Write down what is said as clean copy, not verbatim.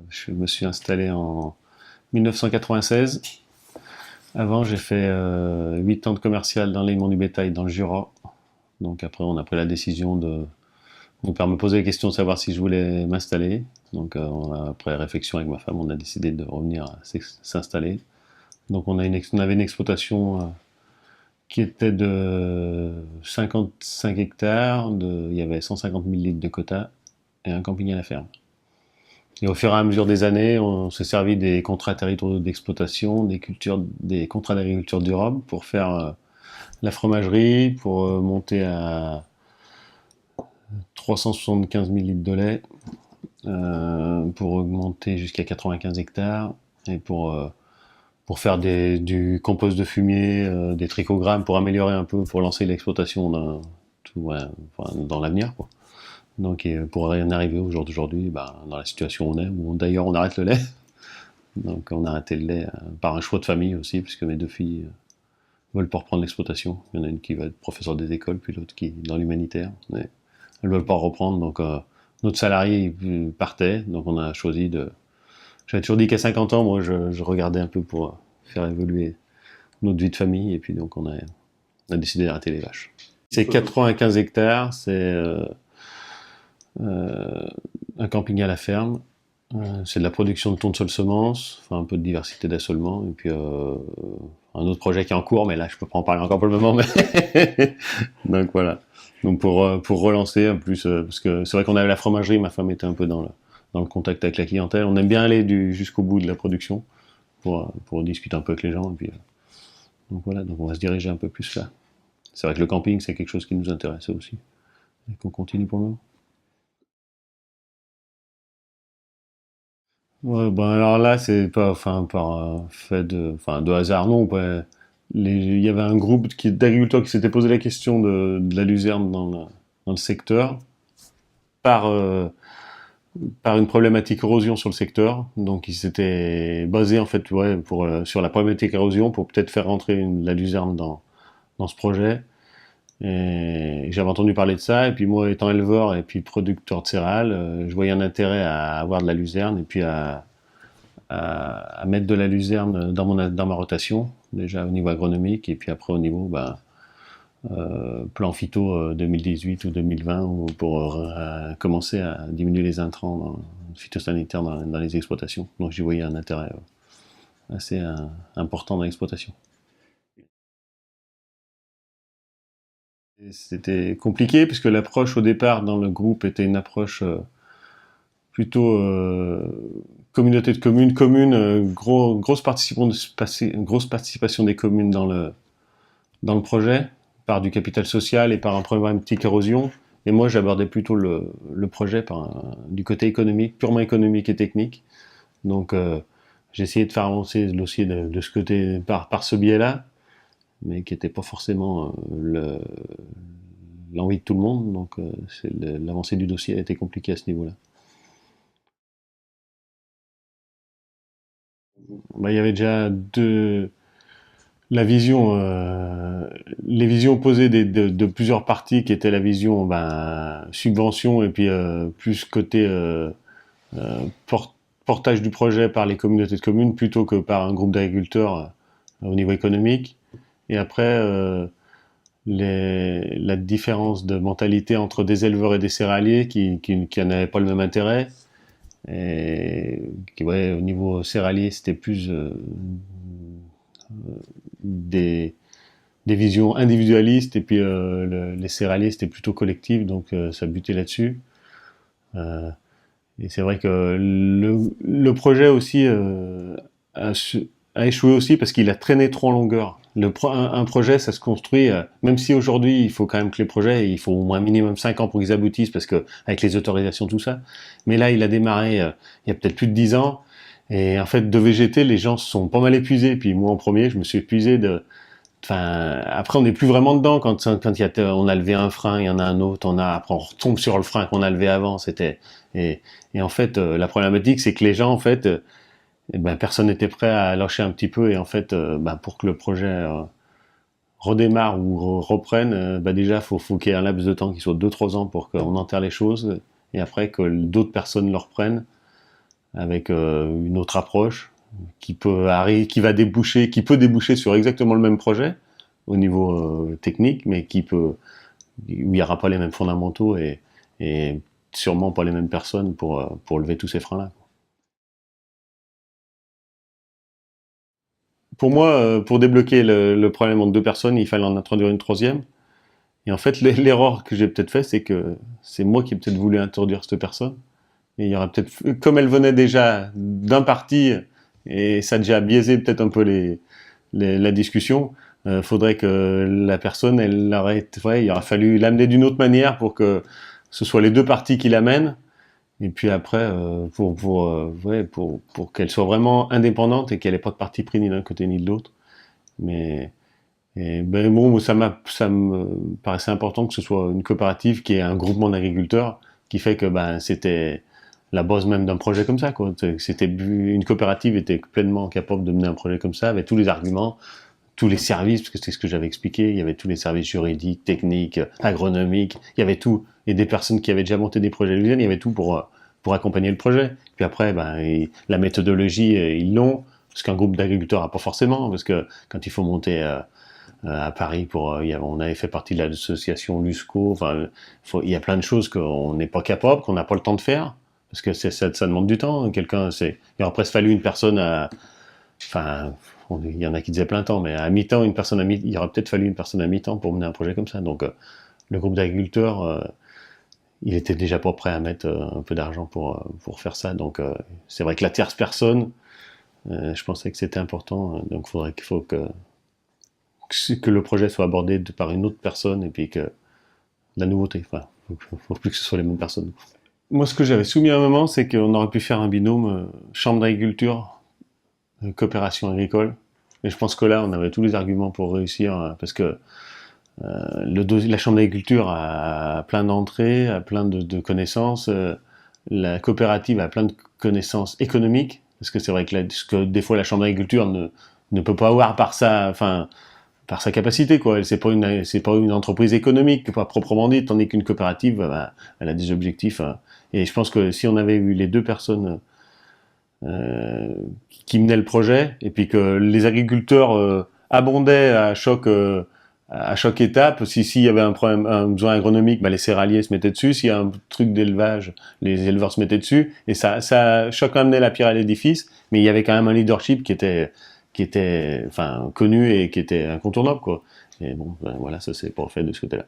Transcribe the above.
Je me suis installé en 1996. Avant, j'ai fait 8 ans de commercial dans l'aliments du bétail dans le Jura. Donc après, on a pris la décision de me poser la question de savoir si je voulais m'installer. Donc après réflexion avec ma femme, on a décidé de revenir s'installer. Donc on avait une exploitation qui était de 55 hectares, il y avait 150 000 litres de quota et un camping à la ferme. Et au fur et à mesure des années, on s'est servi des contrats territoriaux d'exploitation, des contrats d'agriculture durable pour faire la fromagerie, pour monter à 375 000 litres de lait, pour augmenter jusqu'à 95 hectares, et pour faire du compost de fumier, des trichogrammes, pour améliorer un peu, pour lancer l'exploitation dans l'avenir, quoi. Donc, pour en arriver au jour d'aujourd'hui, dans la situation où on est, où d'ailleurs on arrête le lait. Donc, on a arrêté le lait par un choix de famille aussi, puisque mes deux filles veulent pas reprendre l'exploitation. Il y en a une qui va être professeure des écoles, puis l'autre qui est dans l'humanitaire. Mais elles veulent pas reprendre, donc notre salarié partait, donc on a choisi de... J'avais toujours dit qu'à 50 ans, moi, je regardais un peu pour faire évoluer notre vie de famille, et puis donc on a décidé d'arrêter les vaches. C'est 95 hectares, c'est un camping à la ferme, c'est de la production de tournesol semences, enfin un peu de diversité d'assolement, et puis un autre projet qui est en cours, mais là je peux pas en parler encore pour le moment, mais donc voilà. Donc pour relancer en plus, parce que c'est vrai qu'on avait la fromagerie, ma femme était un peu dans le contact avec la clientèle, on aime bien aller jusqu'au bout de la production pour discuter un peu avec les gens, et puis donc voilà, donc on va se diriger un peu plus là. C'est vrai que le camping c'est quelque chose qui nous intéressait aussi, et qu'on continue pour le moment. Ouais, ben alors là, c'est pas, enfin, par fait de hasard, non. Ouais. Il y avait un groupe d'agriculteurs qui s'était posé la question de la luzerne dans le secteur par, par une problématique érosion sur le secteur. Donc, ils s'étaient basés en fait, ouais, sur la problématique érosion pour peut-être faire rentrer la luzerne dans ce projet. Et j'avais entendu parler de ça, et puis moi, étant éleveur et puis producteur de céréales, je voyais un intérêt à avoir de la luzerne et puis à mettre de la luzerne dans ma rotation, déjà au niveau agronomique, et puis après au niveau plan phyto 2018 ou 2020, pour commencer à diminuer les intrants phytosanitaires dans les exploitations. Donc j'y voyais un intérêt assez important dans l'exploitation. C'était compliqué puisque l'approche au départ dans le groupe était une approche plutôt communauté de communes, grosse participation des communes dans le projet, par du capital social et par un problématique érosion. Et moi, j'abordais plutôt le projet du côté économique, purement économique et technique. Donc, j'ai essayé de faire avancer le dossier de ce côté par ce biais-là, mais qui n'était pas forcément l'envie de tout le monde. Donc, l'avancée du dossier a été compliquée à ce niveau-là. Il y avait déjà la vision, les visions opposées de plusieurs parties qui étaient la vision subvention et puis plus côté euh, portage du projet par les communautés de communes plutôt que par un groupe d'agriculteurs au niveau économique. Et après, la différence de mentalité entre des éleveurs et des céréaliers qui n'avaient pas le même intérêt. Et ouais, au niveau céréalier, c'était plus des, des visions individualistes, et puis les céréaliers, c'était plutôt collectif, donc ça butait là-dessus. Euh, et c'est vrai que le projet aussi a, a échoué aussi parce qu'il a traîné trop en longueur. Un projet, ça se construit, même si aujourd'hui, il faut quand même que les projets, il faut au moins minimum 5 ans pour qu'ils aboutissent, parce que avec les autorisations, tout ça. Mais là, il a démarré il y a peut-être plus de 10 ans. Et en fait, de VGT, les gens se sont pas mal épuisés. Puis moi, en premier, je me suis épuisé Enfin, après, on n'est plus vraiment dedans quand on a levé un frein, il y en a un autre, après on retombe sur le frein qu'on a levé avant. Et, et en fait, la problématique, c'est que les gens, en fait, personne n'était prêt à lâcher un petit peu. Et en fait, pour que le projet redémarre ou reprenne, déjà, faut qu'il y ait un laps de temps qui soit 2-3 ans pour qu'on enterre les choses, et après que d'autres personnes le reprennent. avec une autre approche qui peut déboucher sur exactement le même projet au niveau technique, mais où il n'y aura pas les mêmes fondamentaux et sûrement pas les mêmes personnes pour lever tous ces freins-là. Pour moi, pour débloquer le problème entre deux personnes, il fallait en introduire une troisième. Et en fait, l'erreur que j'ai peut-être fait, c'est que c'est moi qui ai peut-être voulu introduire cette personne. Et il y aurait peut-être, comme elle venait déjà d'un parti, et ça a déjà biaisé peut-être un peu la discussion, faudrait que la personne, ouais, il aurait fallu l'amener d'une autre manière pour que ce soit les deux parties qui l'amènent. Et puis après, ouais, pour qu'elle soit vraiment indépendante et qu'elle n'ait pas de parti pris ni d'un côté ni de l'autre. Mais ben bon, ça me paraissait important que ce soit une coopérative qui est un groupement d'agriculteurs, qui fait que ben c'était la base même d'un projet comme ça, quoi. Une coopérative était pleinement capable de mener un projet comme ça, avec tous les arguments, tous les services, parce que c'est ce que j'avais expliqué, il y avait tous les services juridiques, techniques, agronomiques, il y avait tout, et des personnes qui avaient déjà monté des projets à l'usine, il y avait tout pour accompagner le projet. Puis après, ben, la méthodologie, ils l'ont, parce qu'un groupe d'agriculteurs n'a pas forcément, parce que quand il faut monter à Paris, on avait fait partie de l'association Lusco, enfin, il y a plein de choses qu'on n'est pas capable, qu'on n'a pas le temps de faire, parce que ça demande du temps. Il aurait presque fallu une personne enfin, il y en a qui disaient plein temps, mais à mi-temps, il aurait peut-être fallu une personne à mi-temps pour mener un projet comme ça. Donc, le groupe d'agriculteurs, il était déjà pas prêt à mettre un peu d'argent pour faire ça. Donc, c'est vrai que la tierce personne, je pensais que c'était important. Donc, il faut que le projet soit abordé par une autre personne et puis que la nouveauté. Enfin, faut plus que ce soit les mêmes personnes. Moi, ce que j'avais soumis à un moment, c'est qu'on aurait pu faire un binôme chambre d'agriculture, coopération agricole. Et je pense que là, on avait tous les arguments pour réussir, parce que la chambre d'agriculture a plein d'entrées, a plein de connaissances. La coopérative a plein de connaissances économiques, parce que c'est vrai ce que des fois la chambre d'agriculture ne peut pas avoir par sa capacité, quoi. C'est pas une entreprise économique, pas proprement dite, tandis qu'une coopérative, bah, elle a des objectifs. Et je pense que si on avait eu les deux personnes qui menaient le projet, et puis que les agriculteurs abondaient à chaque étape, s'il y avait un besoin agronomique, bah, les céréaliers se mettaient dessus. S'il y a un truc d'élevage, les éleveurs se mettaient dessus. Et chacun amenait la pierre à l'édifice, mais il y avait quand même un leadership qui était enfin connu et qui était incontournable, quoi. Et bon, ben voilà, ça c'est pas fait de ce côté-là.